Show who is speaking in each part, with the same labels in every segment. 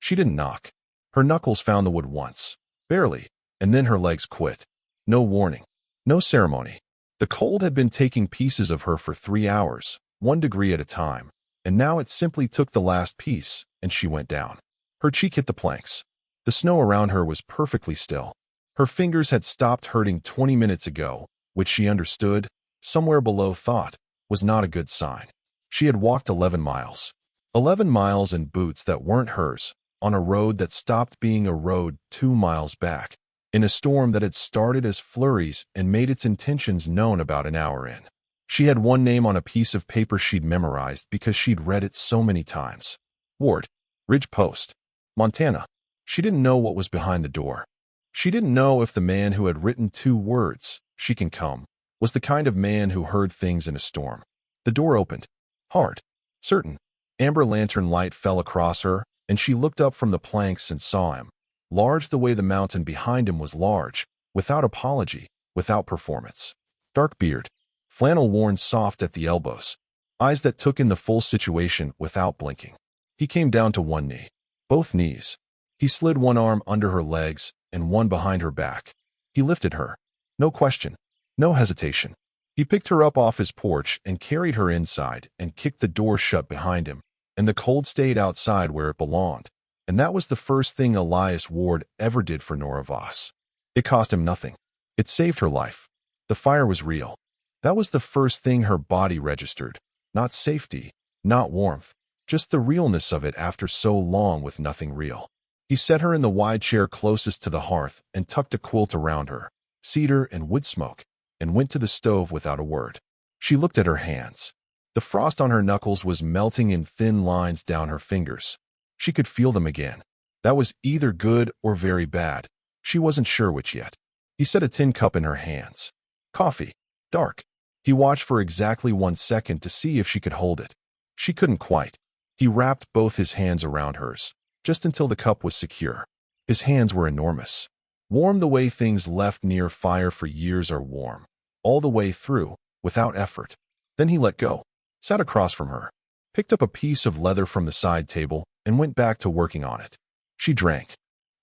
Speaker 1: She didn't knock. Her knuckles found the wood once, barely, and then her legs quit. No warning. No ceremony. The cold had been taking pieces of her for 3 hours, 1 degree at a time, and now it simply took the last piece, and she went down. Her cheek hit the planks. The snow around her was perfectly still. Her fingers had stopped hurting 20 minutes ago, which she understood, somewhere below thought, was not a good sign. She had walked 11 miles. 11 miles in boots that weren't hers, on a road that stopped being a road 2 miles back, in a storm that had started as flurries and made its intentions known about an hour in. She had one name on a piece of paper she'd memorized because she'd read it so many times. Ward. Ridge Post. Montana. She didn't know what was behind the door. She didn't know if the man who had written 2 words, "She can come," was the kind of man who heard things in a storm. The door opened. Hard. Certain. Amber lantern light fell across her, and she looked up from the planks and saw him. Large the way the mountain behind him was large, without apology, without performance. Dark beard. Flannel worn soft at the elbows. Eyes that took in the full situation without blinking. He came down to one knee. Both knees. He slid one arm under her legs and one behind her back. He lifted her. No question. No hesitation. He picked her up off his porch and carried her inside and kicked the door shut behind him, and the cold stayed outside where it belonged. And that was the first thing Elias Ward ever did for Nora Voss. It cost him nothing. It saved her life. The fire was real. That was the first thing her body registered. Not safety, not warmth, just the realness of it after so long with nothing real. He set her in the wide chair closest to the hearth and tucked a quilt around her, cedar and wood smoke, and went to the stove without a word. She looked at her hands. The frost on her knuckles was melting in thin lines down her fingers. She could feel them again. That was either good or very bad. She wasn't sure which yet. He set a tin cup in her hands. Coffee. Dark. He watched for exactly 1 second to see if she could hold it. She couldn't quite. He wrapped both his hands around hers, just until the cup was secure. His hands were enormous. Warm the way things left near fire for years are warm. All the way through, without effort. Then he let go, sat across from her, picked up a piece of leather from the side table, and went back to working on it. She drank.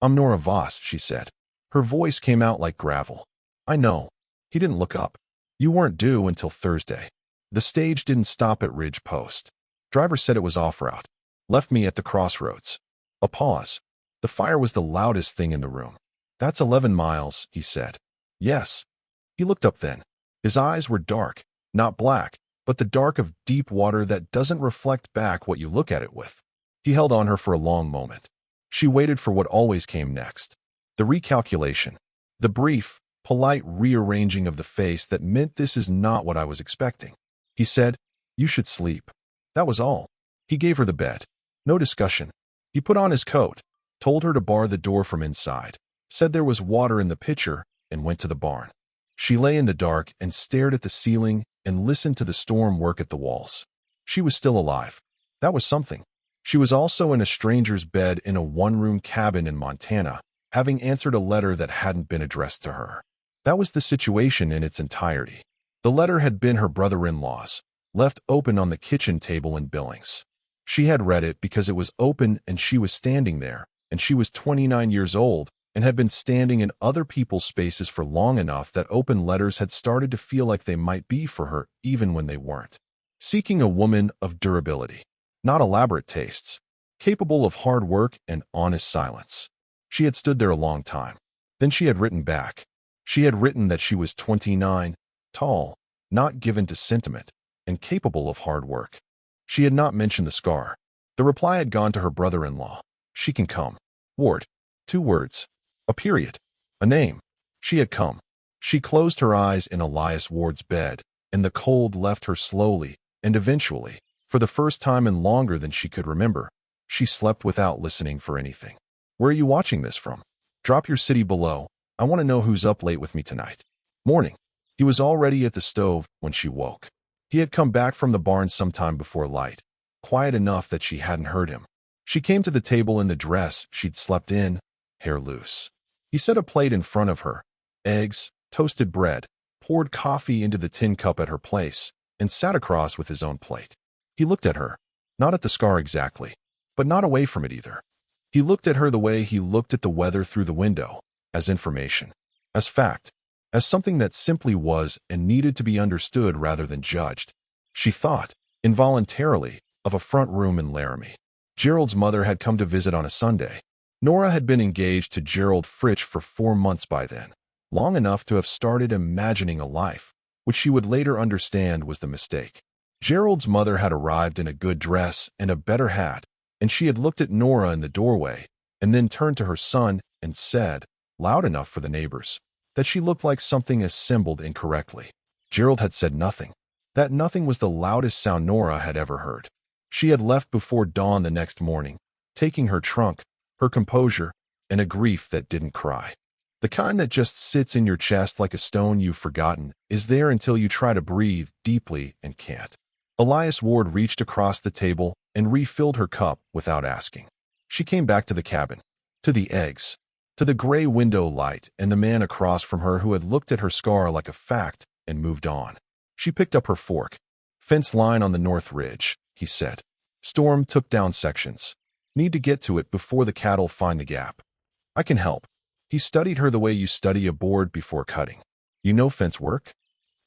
Speaker 1: "I'm Nora Voss," she said. Her voice came out like gravel. "I know." He didn't look up. "You weren't due until Thursday. The stage didn't stop at Ridge Post. Driver said it was off route. Left me at the crossroads." A pause. The fire was the loudest thing in the room. "That's 11 miles, he said. "Yes." He looked up then. His eyes were dark, not black, but the dark of deep water that doesn't reflect back what you look at it with. He held on her for a long moment. She waited for what always came next. The recalculation. The brief, polite rearranging of the face that meant this is not what I was expecting. He said, "You should sleep." That was all. He gave her the bed. No discussion. He put on his coat, told her to bar the door from inside, said there was water in the pitcher, and went to the barn. She lay in the dark and stared at the ceiling and listened to the storm work at the walls. She was still alive. That was something. She was also in a stranger's bed in a one-room cabin in Montana, having answered a letter that hadn't been addressed to her. That was the situation in its entirety. The letter had been her brother-in-law's, left open on the kitchen table in Billings. She had read it because it was open and she was standing there, and she was 29 years old and had been standing in other people's spaces for long enough that open letters had started to feel like they might be for her even when they weren't. Seeking a woman of durability, not elaborate tastes, capable of hard work and honest silence. She had stood there a long time. Then she had written back. She had written that she was 29, tall, not given to sentiment, and capable of hard work. She had not mentioned the scar. The reply had gone to her brother-in-law. "She can come. Ward." 2 words. A period. A name. She had come. She closed her eyes in Elias Ward's bed, and the cold left her slowly, and eventually, for the first time in longer than she could remember, she slept without listening for anything. "Where are you watching this from? Drop your city below. I want to know who's up late with me tonight." Morning. He was already at the stove when she woke. He had come back from the barn sometime before light, quiet enough that she hadn't heard him. She came to the table in the dress she'd slept in, hair loose. He set a plate in front of her, eggs, toasted bread, poured coffee into the tin cup at her place, and sat across with his own plate. He looked at her, not at the scar exactly, but not away from it either. He looked at her the way he looked at the weather through the window, as information, as fact, as something that simply was and needed to be understood rather than judged. She thought, involuntarily, of a front room in Laramie. Gerald's mother had come to visit on a Sunday. Nora had been engaged to Gerald Fritsch for 4 months by then, long enough to have started imagining a life, which she would later understand was the mistake. Gerald's mother had arrived in a good dress and a better hat, and she had looked at Nora in the doorway, and then turned to her son and said, loud enough for the neighbors, that she looked like something assembled incorrectly. Gerald had said nothing. That nothing was the loudest sound Nora had ever heard. She had left before dawn the next morning, taking her trunk, her composure, and a grief that didn't cry. The kind that just sits in your chest like a stone you've forgotten, is there until you try to breathe deeply and can't. Elias Ward reached across the table and refilled her cup without asking. She came back to the cabin, to the eggs, to the gray window light and the man across from her who had looked at her scar like a fact and moved on. She picked up her fork. Fence line on the north ridge, he said. Storm took down sections. Need to get to it before the cattle find the gap. I can help. He studied her the way you study a board before cutting. You know fence work?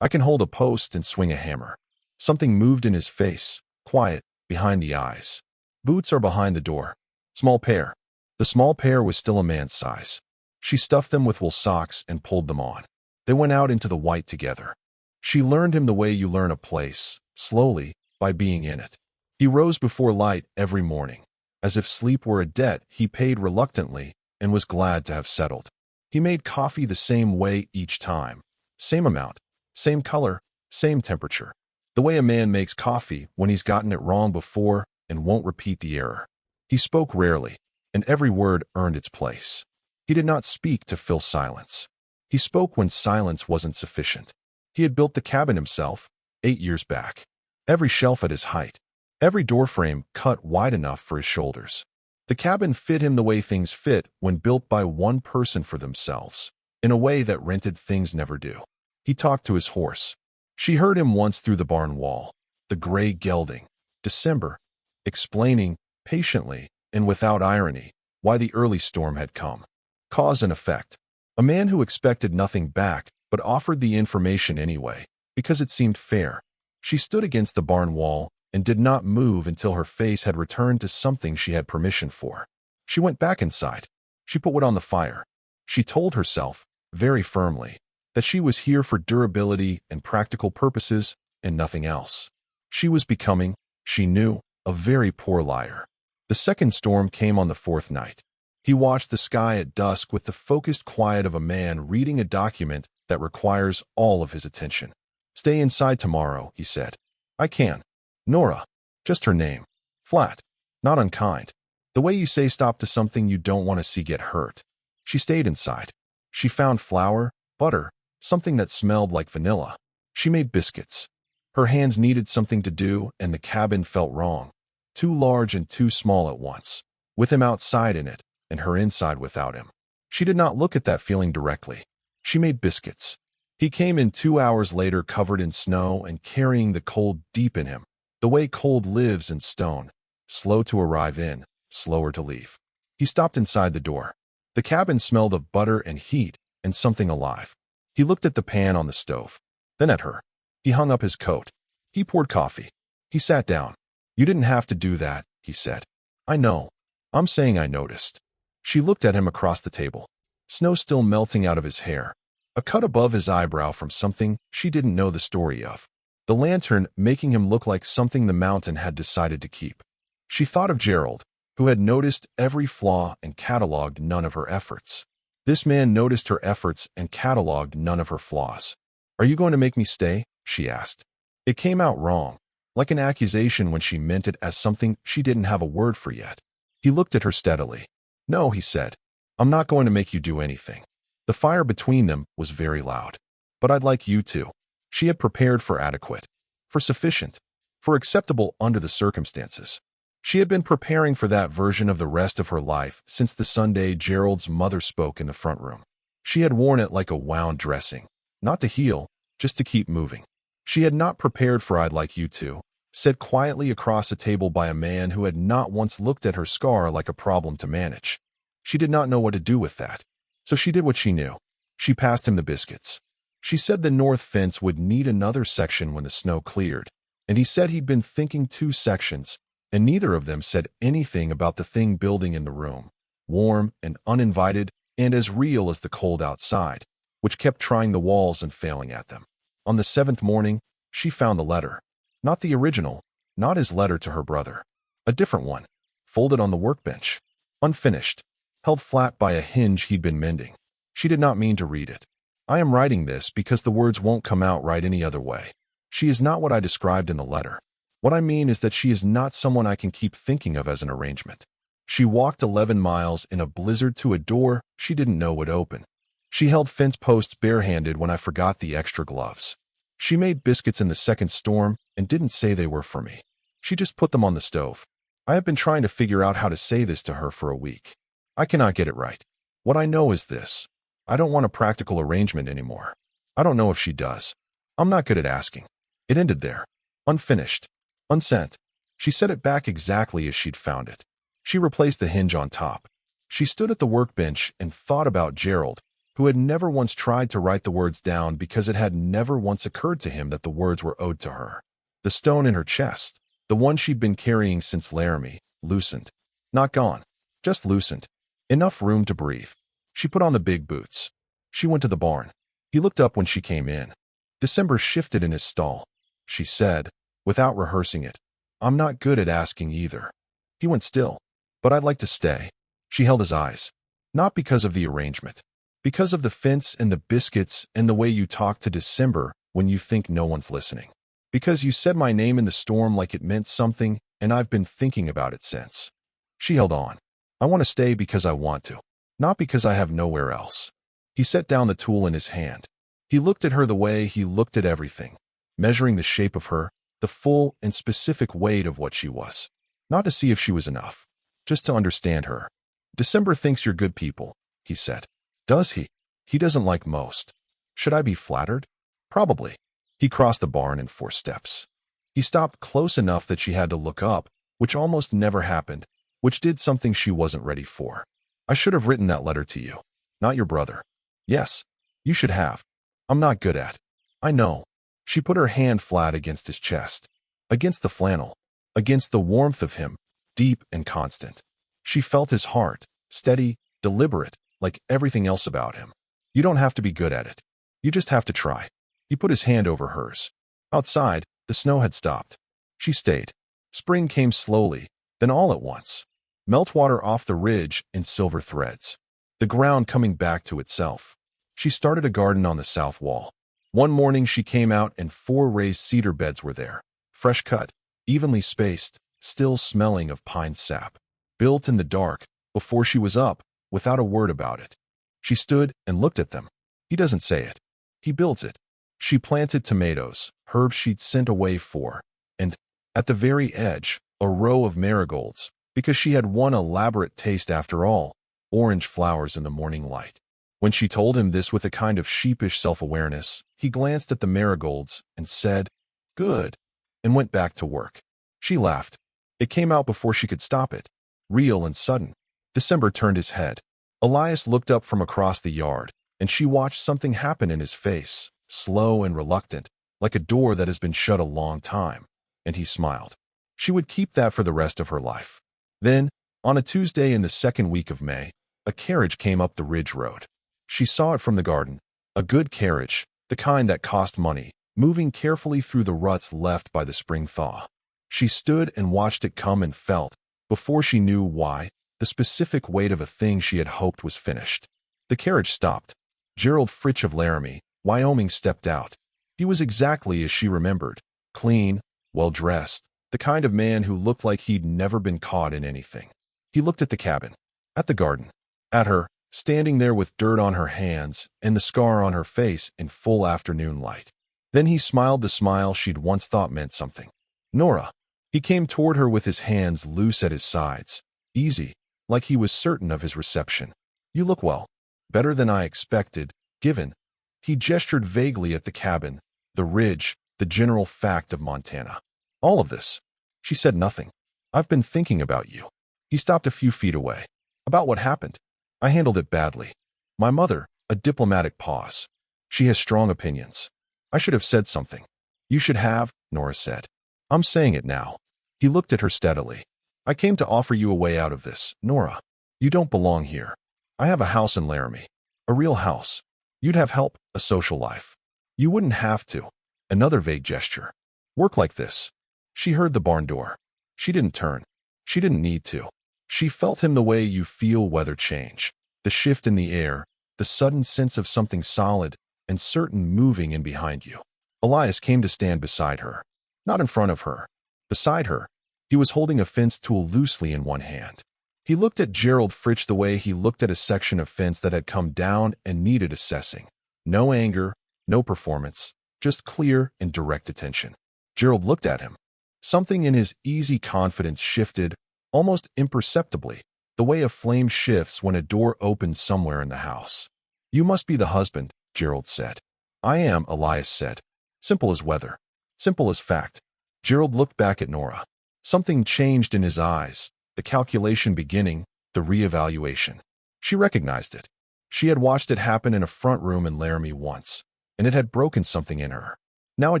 Speaker 1: I can hold a post and swing a hammer. Something moved in his face, quiet, behind the eyes. Boots are behind the door. Small pair. The small pair was still a man's size. She stuffed them with wool socks and pulled them on. They went out into the white together. She learned him the way you learn a place, slowly, by being in it. He rose before light every morning. As if sleep were a debt he paid reluctantly and was glad to have settled. He made coffee the same way each time. Same amount, same color, same temperature. The way a man makes coffee when he's gotten it wrong before and won't repeat the error. He spoke rarely, and every word earned its place. He did not speak to fill silence. He spoke when silence wasn't sufficient. He had built the cabin himself, 8 years back. Every shelf at his height. Every doorframe cut wide enough for his shoulders. The cabin fit him the way things fit when built by one person for themselves, in a way that rented things never do. He talked to his horse. She heard him once through the barn wall, the gray gelding, December, explaining, patiently and without irony, why the early storm had come. Cause and effect. A man who expected nothing back but offered the information anyway, because it seemed fair. She stood against the barn wall and did not move until her face had returned to something she had permission for. She went back inside. She put wood on the fire. She told herself, very firmly, that she was here for durability and practical purposes and nothing else. She was becoming, she knew, a very poor liar. The second storm came on the 4th night. He watched the sky at dusk with the focused quiet of a man reading a document that requires all of his attention. Stay inside tomorrow, he said. I can. Nora. Just her name. Flat. Not unkind. The way you say stop to something you don't want to see get hurt. She stayed inside. She found flour, butter, something that smelled like vanilla. She made biscuits. Her hands needed something to do, and the cabin felt wrong. Too large and too small at once. With him outside in it, and her inside without him. She did not look at that feeling directly. She made biscuits. He came in 2 hours later covered in snow and carrying the cold deep in him, the way cold lives in stone, slow to arrive in, slower to leave. He stopped inside the door. The cabin smelled of butter and heat and something alive. He looked at the pan on the stove, then at her. He hung up his coat. He poured coffee. He sat down. You didn't have to do that, he said. I know. I'm saying I noticed. She looked at him across the table. Snow still melting out of his hair. A cut above his eyebrow from something she didn't know the story of. The lantern making him look like something the mountain had decided to keep. She thought of Gerald, who had noticed every flaw and catalogued none of her efforts. This man noticed her efforts and catalogued none of her flaws. Are you going to make me stay? She asked. It came out wrong, like an accusation when she meant it as something she didn't have a word for yet. He looked at her steadily. No, he said. I'm not going to make you do anything. The fire between them was very loud. But I'd like you to. She had prepared for adequate, for sufficient, for acceptable under the circumstances. She had been preparing for that version of the rest of her life since the Sunday Gerald's mother spoke in the front room. She had worn it like a wound dressing, not to heal, just to keep moving. She had not prepared for I'd like you to, said quietly across a table by a man who had not once looked at her scar like a problem to manage. She did not know what to do with that, so she did what she knew. She passed him the biscuits. She said the north fence would need another section when the snow cleared, and he said he'd been thinking 2 sections, and neither of them said anything about the thing building in the room, warm and uninvited and as real as the cold outside, which kept trying the walls and failing at them. On the 7th morning, she found the letter. Not the original, not his letter to her brother. A different one, folded on the workbench, unfinished, held flat by a hinge he'd been mending. She did not mean to read it. I am writing this because the words won't come out right any other way. She is not what I described in the letter. What I mean is that she is not someone I can keep thinking of as an arrangement. She walked 11 miles in a blizzard to a door she didn't know would open. She held fence posts barehanded when I forgot the extra gloves. She made biscuits in the second storm and didn't say they were for me. She just put them on the stove. I have been trying to figure out how to say this to her for a week. I cannot get it right. What I know is this. I don't want a practical arrangement anymore. I don't know if she does. I'm not good at asking. It ended there. Unfinished. Unsent. She set it back exactly as she'd found it. She replaced the hinge on top. She stood at the workbench and thought about Gerald, who had never once tried to write the words down because it had never once occurred to him that the words were owed to her. The stone in her chest, the one she'd been carrying since Laramie, loosened. Not gone. Just loosened. Enough room to breathe. She put on the big boots. She went to the barn. He looked up when she came in. December shifted in his stall. She said, without rehearsing it, I'm not good at asking either. He went still. But I'd like to stay. She held his eyes. Not because of the arrangement. Because of the fence and the biscuits and the way you talk to December when you think no one's listening. Because you said my name in the storm like it meant something, and I've been thinking about it since. She held on. I want to stay because I want to. Not because I have nowhere else. He set down the tool in his hand. He looked at her the way he looked at everything, measuring the shape of her, the full and specific weight of what she was. Not to see if she was enough, just to understand her. December thinks you're good people, he said. Does he? He doesn't like most. Should I be flattered? Probably. He crossed the barn in 4 steps. He stopped close enough that she had to look up, which almost never happened, which did something she wasn't ready for. I should have written that letter to you, not your brother. Yes, you should have. I'm not good at. I know. She put her hand flat against his chest, against the flannel, against the warmth of him, deep and constant. She felt his heart, steady, deliberate, like everything else about him. You don't have to be good at it. You just have to try. He put his hand over hers. Outside, the snow had stopped. She stayed. Spring came slowly, then all at once. Meltwater off the ridge in silver threads. The ground coming back to itself. She started a garden on the south wall. One morning she came out and 4 raised cedar beds were there. Fresh cut, evenly spaced, still smelling of pine sap. Built in the dark, before she was up, without a word about it. She stood and looked at them. He doesn't say it. He builds it. She planted tomatoes, herbs she'd sent away for, and, at the very edge, a row of marigolds, because she had one elaborate taste after all, orange flowers in the morning light. When she told him this with a kind of sheepish self-awareness, he glanced at the marigolds and said, "Good," and went back to work. She laughed. It came out before she could stop it. Real and sudden. December turned his head. Elias looked up from across the yard, and she watched something happen in his face, slow and reluctant, like a door that has been shut a long time, and he smiled. She would keep that for the rest of her life. Then, on a Tuesday in the 2nd week of May, a carriage came up the ridge road. She saw it from the garden, a good carriage, the kind that cost money, moving carefully through the ruts left by the spring thaw. She stood and watched it come and felt, before she knew why, the specific weight of a thing she had hoped was finished. The carriage stopped. Gerald Fritch of Laramie, Wyoming stepped out. He was exactly as she remembered, clean, well-dressed, the kind of man who looked like he'd never been caught in anything. He looked at the cabin, at the garden, at her, standing there with dirt on her hands and the scar on her face in full afternoon light. Then he smiled the smile she'd once thought meant something. Nora. He came toward her with his hands loose at his sides, easy, like he was certain of his reception. You look well. Better than I expected, given. He gestured vaguely at the cabin, the ridge, the general fact of Montana. All of this. She said nothing. I've been thinking about you. He stopped a few feet away. About what happened. I handled it badly. My mother, a diplomatic pause. She has strong opinions. I should have said something. You should have, Nora said. I'm saying it now. He looked at her steadily. I came to offer you a way out of this, Nora. You don't belong here. I have a house in Laramie. A real house. You'd have help, a social life. You wouldn't have to. Another vague gesture. Work like this. She heard the barn door. She didn't turn. She didn't need to. She felt him the way you feel weather change. The shift in the air, the sudden sense of something solid and certain moving in behind you. Elias came to stand beside her. Not in front of her. Beside her. He was holding a fence tool loosely in one hand. He looked at Gerald Fritch the way he looked at a section of fence that had come down and needed assessing. No anger, no performance, just clear and direct attention. Gerald looked at him. Something in his easy confidence shifted, almost imperceptibly, the way a flame shifts when a door opens somewhere in the house. You must be the husband, Gerald said. I am, Elias said. Simple as weather. Simple as fact. Gerald looked back at Nora. Something changed in his eyes, the calculation beginning, the reevaluation. She recognized it. She had watched it happen in a front room in Laramie once, and it had broken something in her. Now it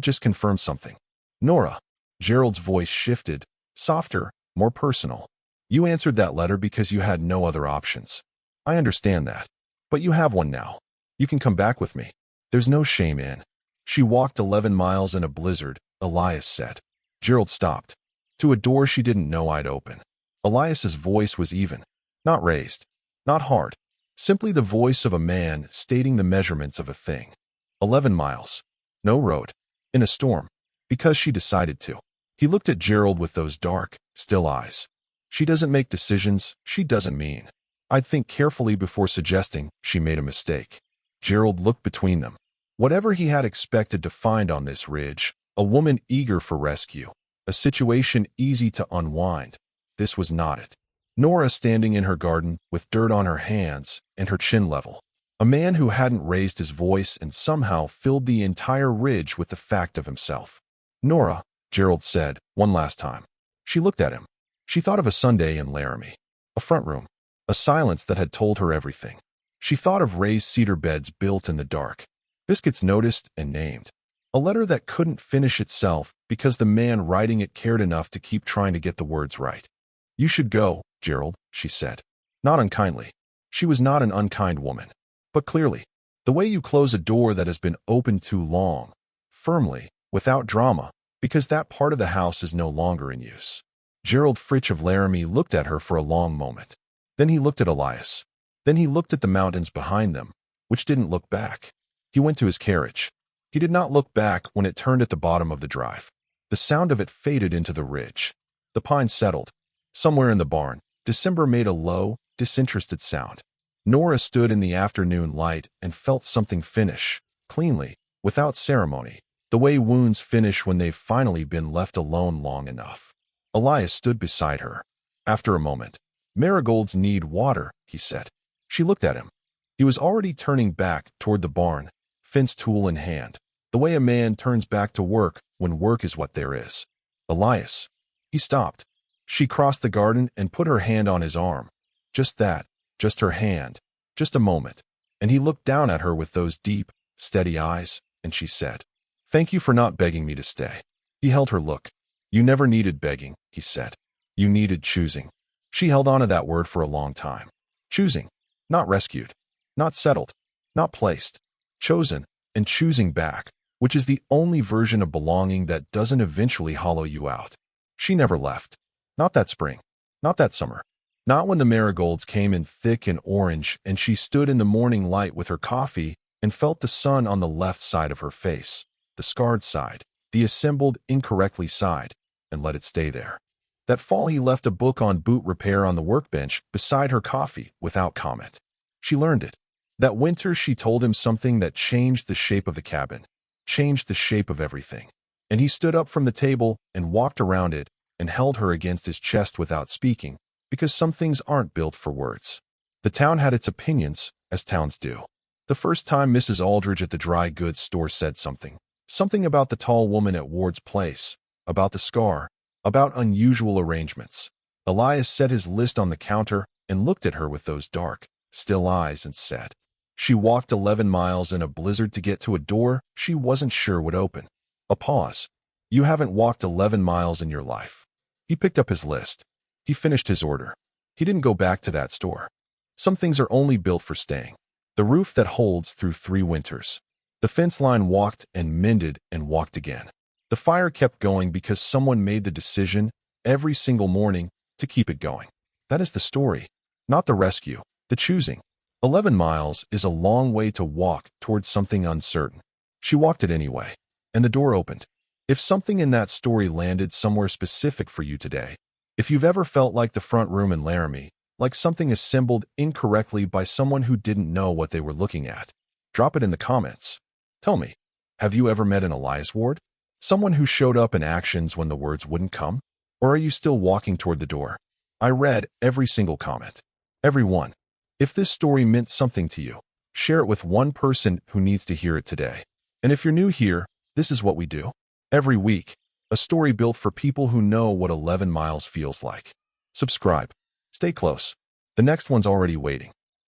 Speaker 1: just confirmed something. Nora. Gerald's voice shifted, softer, more personal. You answered that letter because you had no other options. I understand that. But you have one now. You can come back with me. There's no shame in. She walked 11 miles in a blizzard, Elias said. Gerald stopped. To a door she didn't know I'd open. Elias's voice was even. Not raised. Not hard. Simply the voice of a man stating the measurements of a thing. 11 miles. No road. In a storm. Because she decided to. He looked at Gerald with those dark, still eyes. She doesn't make decisions she doesn't mean. I'd think carefully before suggesting she made a mistake. Gerald looked between them. Whatever he had expected to find on this ridge, a woman eager for rescue, a situation easy to unwind, this was not it. Nora standing in her garden with dirt on her hands and her chin level. A man who hadn't raised his voice and somehow filled the entire ridge with the fact of himself. Nora, Gerald said, one last time. She looked at him. She thought of a Sunday in Laramie. A front room. A silence that had told her everything. She thought of raised cedar beds built in the dark. Biscuits noticed and named. A letter that couldn't finish itself because the man writing it cared enough to keep trying to get the words right. You should go, Gerald, she said. Not unkindly. She was not an unkind woman. But clearly, the way you close a door that has been open too long, firmly, without drama, because that part of the house is no longer in use. Gerald Fritch of Laramie looked at her for a long moment. Then he looked at Elias. Then he looked at the mountains behind them, which didn't look back. He went to his carriage. He did not look back when it turned at the bottom of the drive. The sound of it faded into the ridge. The pines settled. Somewhere in the barn, December made a low, disinterested sound. Nora stood in the afternoon light and felt something finish, cleanly, without ceremony, the way wounds finish when they've finally been left alone long enough. Elias stood beside her. After a moment, marigolds need water, he said. She looked at him. He was already turning back toward the barn, fence tool in hand, the way a man turns back to work when work is what there is. Elias. He stopped. She crossed the garden and put her hand on his arm. Just that, just her hand, just a moment. And he looked down at her with those deep, steady eyes, and she said, Thank you for not begging me to stay. He held her look. You never needed begging, he said. You needed choosing. She held on to that word for a long time. Choosing. Not rescued. Not settled. Not placed. Chosen, and choosing back, which is the only version of belonging that doesn't eventually hollow you out. She never left. Not that spring. Not that summer. Not when the marigolds came in thick and orange and she stood in the morning light with her coffee and felt the sun on the left side of her face, the scarred side, the assembled incorrectly side, and let it stay there. That fall he left a book on boot repair on the workbench beside her coffee without comment. She learned it. That winter she told him something that changed the shape of the cabin, changed the shape of everything. And he stood up from the table and walked around it and held her against his chest without speaking, because some things aren't built for words. The town had its opinions, as towns do. The first time Mrs. Aldridge at the dry goods store said something about the tall woman at Ward's place, about the scar, about unusual arrangements. Elias set his list on the counter and looked at her with those dark, still eyes and said, "She walked 11 miles in a blizzard to get to a door she wasn't sure would open." A pause. "You haven't walked 11 miles in your life." He picked up his list. He finished his order. He didn't go back to that store. Some things are only built for staying. The roof that holds through 3 winters. The fence line walked and mended and walked again. The fire kept going because someone made the decision every single morning to keep it going. That is the story, not the rescue, the choosing. 11 miles is a long way to walk towards something uncertain. She walked it anyway, and the door opened. If something in that story landed somewhere specific for you today, if you've ever felt like the front room in Laramie, like something assembled incorrectly by someone who didn't know what they were looking at, drop it in the comments. Tell me, have you ever met an Elias Ward? Someone who showed up in actions when the words wouldn't come? Or are you still walking toward the door? I read every single comment. Every one. If this story meant something to you, share it with one person who needs to hear it today. And if you're new here, this is what we do. Every week, a story built for people who know what 11 miles feels like. Subscribe. Stay close. The next one's already waiting.